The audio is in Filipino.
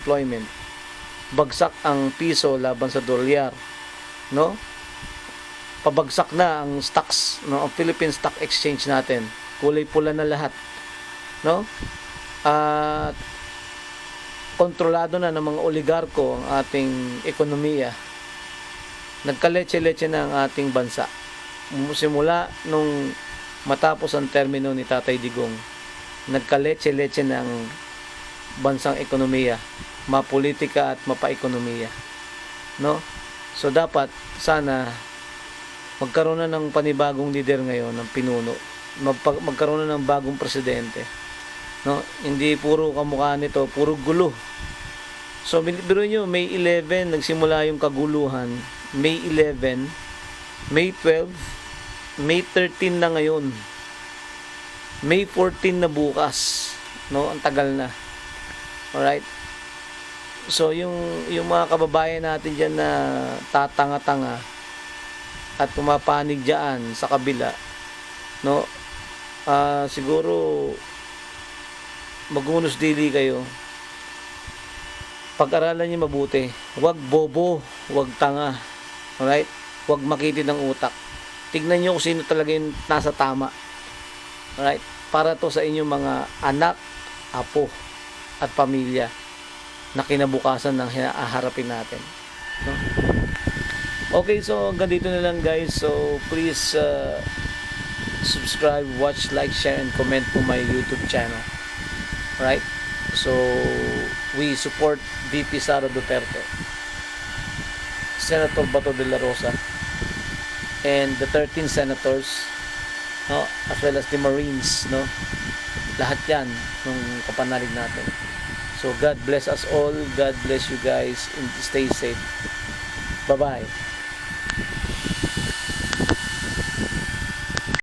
employment. Bagsak ang piso laban sa dolyar, no? Pabagsak na ang stocks, no? Ang Philippine Stock Exchange natin. Kulay pula na lahat, no? At kontrolado na ng mga oligarko ang ating ekonomiya. Nagkaletse-letse na ang ating bansa. Simula nung matapos ang termino ni Tatay Digong, nagkaletse-letse na ang bansang ekonomiya, mapolitika at mapaekonomiya, no? So dapat sana magkaroon na ng panibagong leader ngayon ng pinuno, magkaroon na ng bagong presidente, no? Hindi puro kamukha nito, puro gulo. So biro nyo, May 11 nagsimula yung kaguluhan, May 11, May 12, May 13 na ngayon, May 14 na bukas, no? Ang tagal na. Alright? So yung mga kababayan natin diyan na tatanga-tanga at pumapanig diyan sa kabila, no? Siguro magunos dili kayo. Pag-aralan niyo mabuti. Huwag bobo, huwag tanga. Alright? Huwag makitid ng utak. Tignan niyo kung sino talaga yung nasa tama. Alright? Para to sa inyong mga anak, apo, at pamilya na kinabukasan ng hinaharapin natin, no? Okay, so hanggang dito na lang guys. So please subscribe, watch, like, share, and comment po my YouTube channel. Right? So we support VP Sara Duterte, Senator Bato de la Rosa, and the 13 senators, no, as well as the Marines, no? Lahat yan ng kapanalig natin. So God bless us all. God bless you guys, and stay safe. Bye-bye.